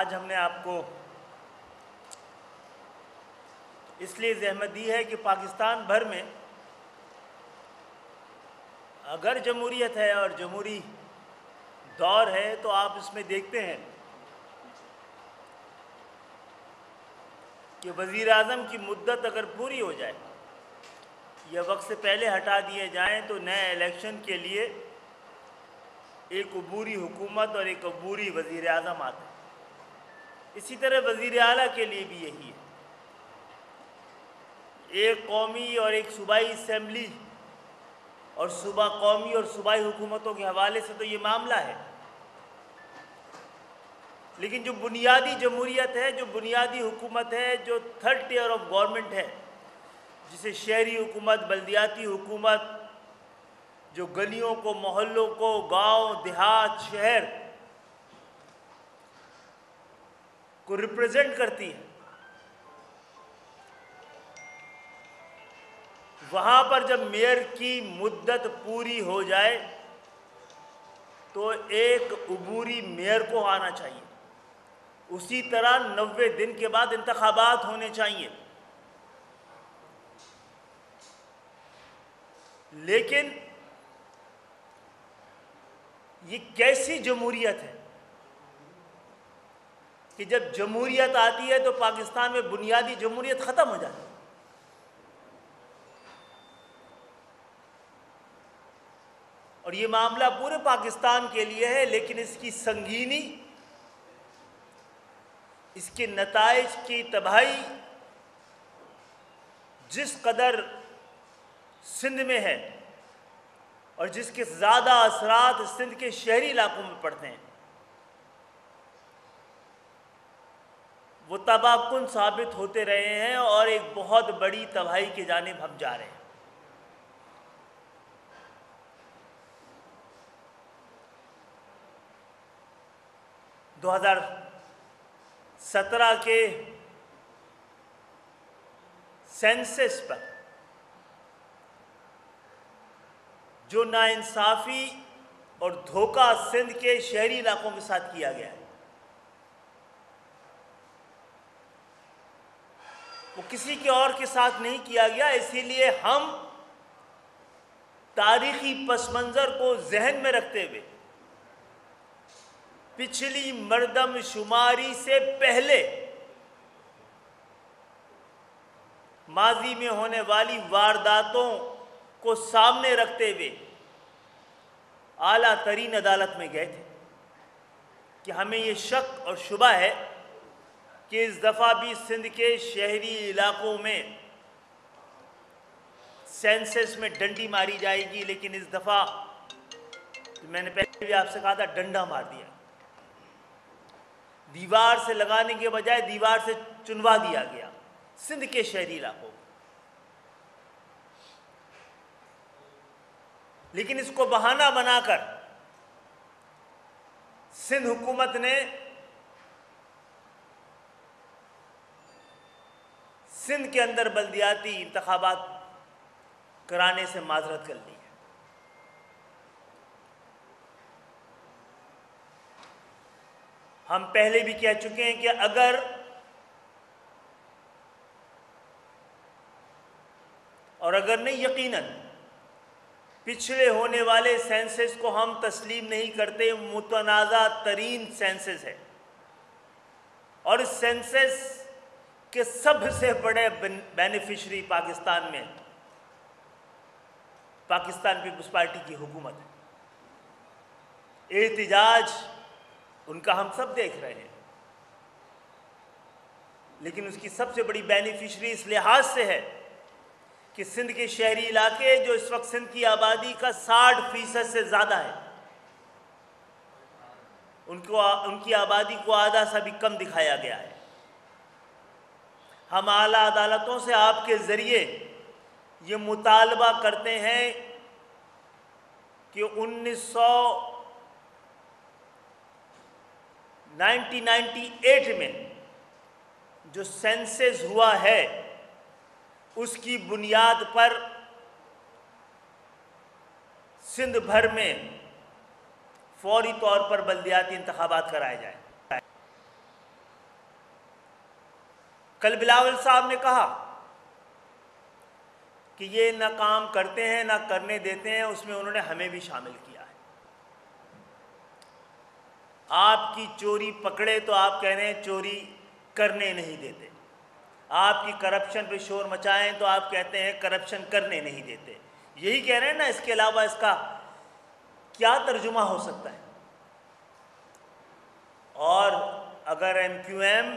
आज हमने आपको इसलिए ज़हमत दी है कि पाकिस्तान भर में अगर जमहूरियत है और जमहूरी दौर है तो आप इसमें देखते हैं कि वज़ीर-ए-आज़म की मुद्दत अगर पूरी हो जाए या वक्त से पहले हटा दिए जाएं तो नए इलेक्शन के लिए एक अबूरी हुकूमत और एक अबूरी वज़ीर-ए-आज़म आता है। इसी तरह वज़ीर आला के लिए भी यही है। एक कौमी और एक सूबाई असम्बली और कौमी और सूबाई हुकूमतों के हवाले से तो ये मामला है, लेकिन जो बुनियादी जमहूरियत है, जो बुनियादी हुकूमत है, जो थर्ड टियर ऑफ गवर्नमेंट है, जिसे शहरी हुकूमत, बल्दियाती हुकूमत, जो गलियों को, मोहल्लों को, गांव, देहात, शहर को रिप्रेजेंट करती है, वहाँ पर जब मेयर की मुद्दत पूरी हो जाए तो एक अबूरी मेयर को आना चाहिए। उसी तरह 90 दिन के बाद इंतखाबात होने चाहिए। लेकिन ये कैसी जमहूरियत है कि जब जमहूरियत आती है तो पाकिस्तान में बुनियादी जमहूरियत ख़त्म हो जाती है। और ये मामला पूरे पाकिस्तान के लिए है, लेकिन इसकी संगीनी, इसके नताइज की तबाही जिस कदर सिंध में है और जिसके ज़्यादा असरात सिंध के शहरी इलाकों में पड़ते हैं, वो तबाहकुन साबित होते रहे हैं और एक बहुत बड़ी तबाही की जानिब हम जा रहे हैं। दो 2017 के सेंसस पर जो नाइंसाफ़ी और धोखा सिंध के शहरी इलाकों के साथ किया गया है, वो किसी के और के साथ नहीं किया गया। इसीलिए हम तारीख़ी पसमंज़र को जहन में रखते हुए पिछली मरदमशुमारी से पहले माजी में होने वाली वारदातों को सामने रखते हुए आला तरीन अदालत में गए थे कि हमें ये शक और शुबा है कि इस दफ़ा भी सिंध के शहरी इलाकों में सेंसस में डंडी मारी जाएगी, लेकिन इस दफ़ा मैंने पहले भी आपसे कहा था, डंडा मार दिया। दीवार से लगाने के बजाय दीवार से चुनवा दिया गया सिंध के शहरी इलाकों को। लेकिन इसको बहाना बनाकर सिंध हुकूमत ने सिंध के अंदर बल्दियाती इंतखाबात कराने से माजरत कर ली है। हम पहले भी कह चुके हैं कि अगर नहीं, यकीनन पिछले होने वाले सेंसस को हम तस्लीम नहीं करते। मुतनाज़ा तरीन सेंसस है और इस सेंसस के सबसे बड़े बेनिफिशरी पाकिस्तान में पाकिस्तान पीपल्स पार्टी की हुकूमत है। एहतिजाज उनका हम सब देख रहे हैं, लेकिन उसकी सबसे बड़ी बेनिफिशरी इस लिहाज से है कि सिंध के शहरी इलाके, जो इस वक्त सिंध की आबादी का 60% से ज़्यादा है, उनकी आबादी को आधा सा भी कम दिखाया गया है। हम आला अदालतों से आपके ज़रिए ये मुतालबा करते हैं कि 1998 में जो सेंसस हुआ है उसकी बुनियाद पर सिंध भर में फौरी तौर पर बल्दियाती इंतखाबात कराए जाए। कल बिलावल साहब ने कहा कि ये ना काम करते हैं ना करने देते हैं, उसमें उन्होंने हमें भी शामिल किया है। आपकी चोरी पकड़े तो आप कह रहे हैं चोरी करने नहीं देते, आपकी करप्शन पे शोर मचाएं तो आप कहते हैं करप्शन करने नहीं देते। यही कह रहे हैं ना, इसके अलावा इसका क्या तर्जुमा हो सकता है? और अगर एमक्यूएम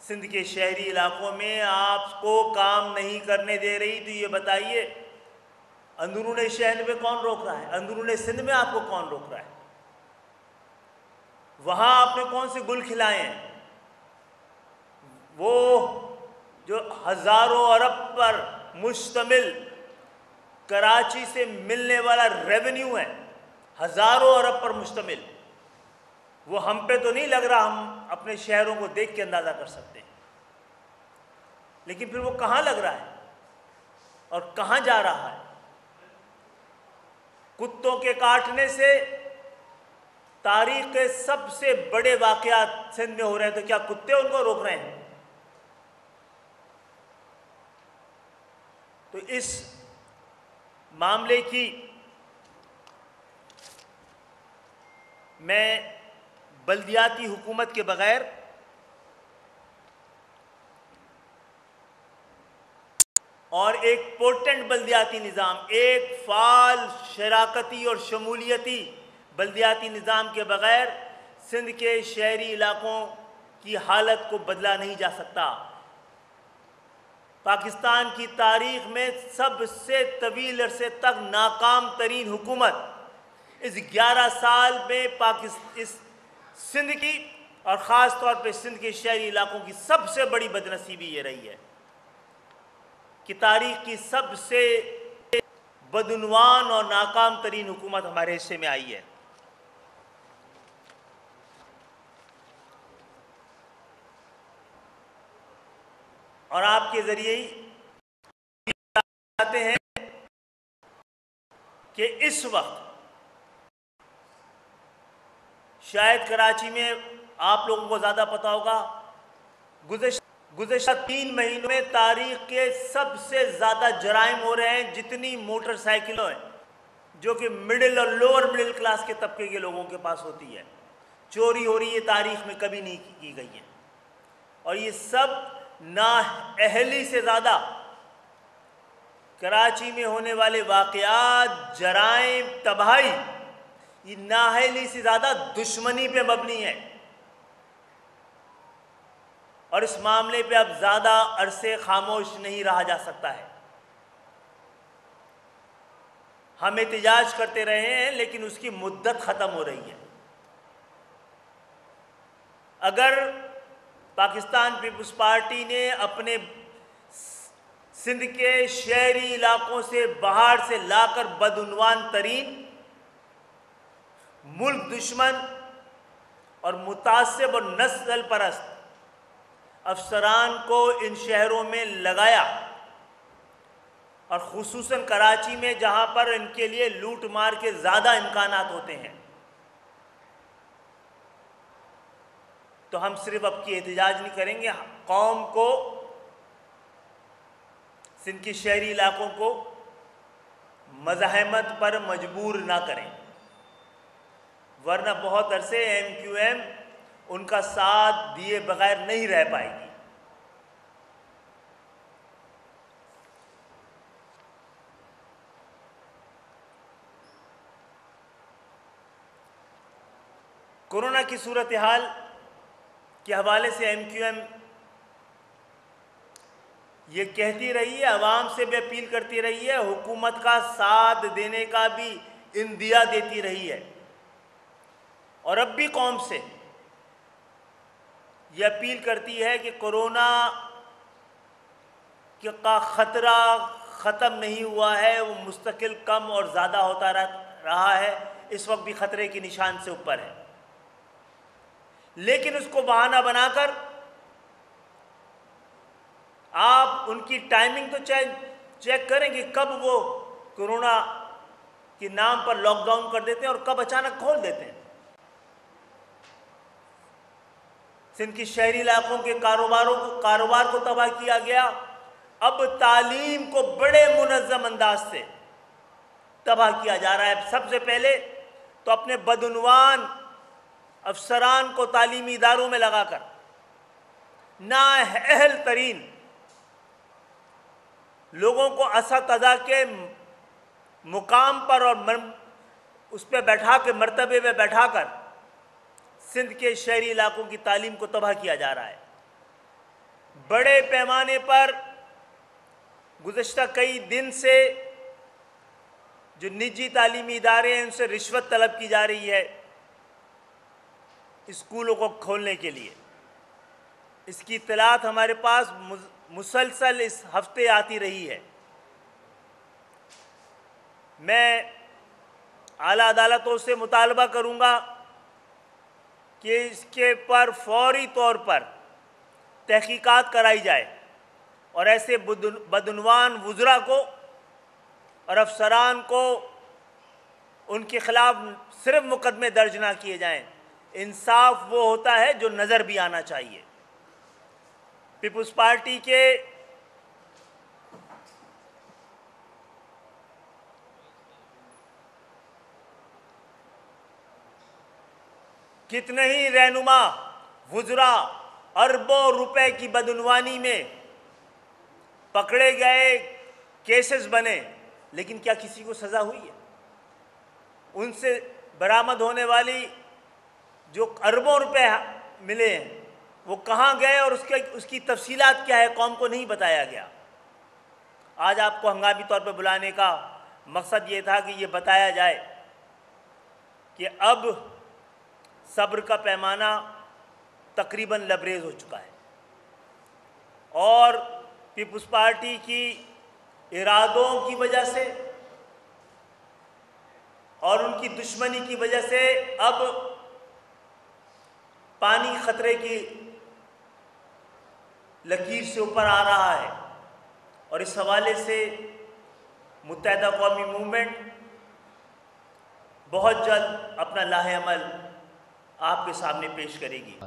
सिंध के शहरी इलाकों में आपको काम नहीं करने दे रही तो ये बताइए अंदरूनी शहर में कौन रोक रहा है? अंदरूनी सिंध में आपको कौन रोक रहा है? वहाँ आपने कौन से गुल खिलाए हैं? वो जो हज़ारों अरब पर मुश्तमिल कराची से मिलने वाला रेवेन्यू है, हज़ारों अरब पर मुश्तमिल, वो हम पे तो नहीं लग रहा, हम अपने शहरों को देख के अंदाज़ा कर सकते हैं। लेकिन फिर वो कहाँ लग रहा है और कहाँ जा रहा है? कुत्तों के काटने से तारीख के सबसे बड़े वाक़यात सिंध में हो रहे हैं, तो क्या कुत्ते उनको रोक रहे हैं? तो इस मामले की मैं बल्दियाती हुकूमत के बगैर और एक पोटेंट बल्दियाती निज़ाम, एक फ़ाल शराकती और शमूलियती बल्दियाती निज़ाम के बगैर सिंध के शहरी इलाकों की हालत को बदला नहीं जा सकता। पाकिस्तान की तारीख़ में सबसे तवील अरसे तक नाकाम तरीन हुकूमत इस 11 साल में इस सिंध की और ख़ास तौर पे सिंध के शहरी इलाकों की सबसे बड़ी बदनसीबी ये रही है कि तारीख़ की सबसे बदउनवान और नाकाम तरीन हुकूमत हमारे हिस्से में आई है। और आपके ज़रिए ही चाहते हैं कि इस वक्त शायद कराची में आप लोगों को ज़्यादा पता होगा, गुज़श्ता 3 महीनों में तारीख़ के सबसे ज़्यादा जराइम हो रहे हैं जितनी मोटरसाइकिलों हैं जो कि मिडिल और लोअर मिडिल क्लास के तबके के लोगों के पास होती है, चोरी हो रही है, तारीख़ में कभी नहीं की गई है। और ये सब नाअहली से ज़्यादा कराची में होने वाले वाक़यात, जराइम, तबाही, ये नाअहली से ज़्यादा दुश्मनी पे मबनी है। और इस मामले पे अब ज़्यादा अरसे खामोश नहीं रहा जा सकता है। हम एहतजाज करते रहे हैं लेकिन उसकी मुद्दत ख़त्म हो रही है। अगर पाकिस्तान पीपल्स पार्टी ने अपने सिंध के शहरी इलाकों से बाहर से लाकर बदउनवान तरीन मुल्क दुश्मन और मुतासिब और नस्ल परस्त अफसरान को इन शहरों में लगाया और ख़ुसूसन कराची में जहाँ पर इनके लिए लूट मार के ज़्यादा इम्कानात होते हैं, तो हम सिर्फ अब की एहतजाज नहीं करेंगे, कौम को, सिंध के शहरी इलाकों को मज़ाहमत पर मजबूर ना करें, वरना बहुत अरसे एमक्यूएम उनका साथ दिए बगैर नहीं रह पाएगी। कोरोना की सूरत हाल के हवाले से एमक्यूएम ये कहती रही है, आवाम से भी अपील करती रही है, हुकूमत का साथ देने का भी इंदिया देती रही है, और अब भी कौम से ये अपील करती है कि कोरोना का ख़तरा ख़त्म नहीं हुआ है, वो मुस्तकिल कम और ज़्यादा होता रहा है, इस वक्त भी ख़तरे के निशान से ऊपर है। लेकिन उसको बहाना बनाकर आप उनकी टाइमिंग तो चेक करें कि कब वो कोरोना के नाम पर लॉकडाउन कर देते हैं और कब अचानक खोल देते हैं। सिंध की शहरी इलाकों के कारोबार को तबाह किया गया। अब तालीम को बड़े मुनज़्ज़म अंदाज से तबाह किया जा रहा है। सबसे पहले तो अपने बदउनवान अफसरान को तालीमी इदारों में लगाकर नाअहल तरीन लोगों को असतज़ा के मुकाम पर और उस पर बैठा के मर्तबे में बैठाकर सिंध के शहरी इलाकों की तालीम को तबाह किया जा रहा है। बड़े पैमाने पर गुज़श्ता कई दिन से जो निजी तालीमी इदारे हैं उनसे रिश्वत तलब की जा रही है स्कूलों को खोलने के लिए। इसकी इत्तलात हमारे पास मुसलसल इस हफ्ते आती रही है। मैं आला अदालतों से मुतालबा करूंगा कि इसके पर फौरी तौर पर तहकीकात कराई जाए और ऐसे बदउनवान वुज़रा को और अफसरान को उनके ख़िलाफ़ सिर्फ मुकदमे दर्ज ना किए जाएं। इंसाफ वो होता है जो नज़र भी आना चाहिए। पीपुल्स पार्टी के कितने ही रहनुमा वुज़रा अरबों रुपए की बदउनवानी में पकड़े गए, केसेस बने, लेकिन क्या किसी को सज़ा हुई है? उनसे बरामद होने वाली जो अरबों रुपए मिले हैं वो कहाँ गए और उसकी तफसीलात क्या है, कौम को नहीं बताया गया। आज आपको हंगामी तौर पर बुलाने का मकसद ये था कि ये बताया जाए कि अब सब्र का पैमाना तकरीबन लबरेज हो चुका है और पीपुल्स पार्टी की इरादों की वजह से और उनकी दुश्मनी की वजह से अब पानी खतरे की लकीर से ऊपर आ रहा है और इस हवाले से मुत्तहिदा कौमी मूवमेंट बहुत जल्द अपना लाहे अमल आपके सामने पेश करेगी।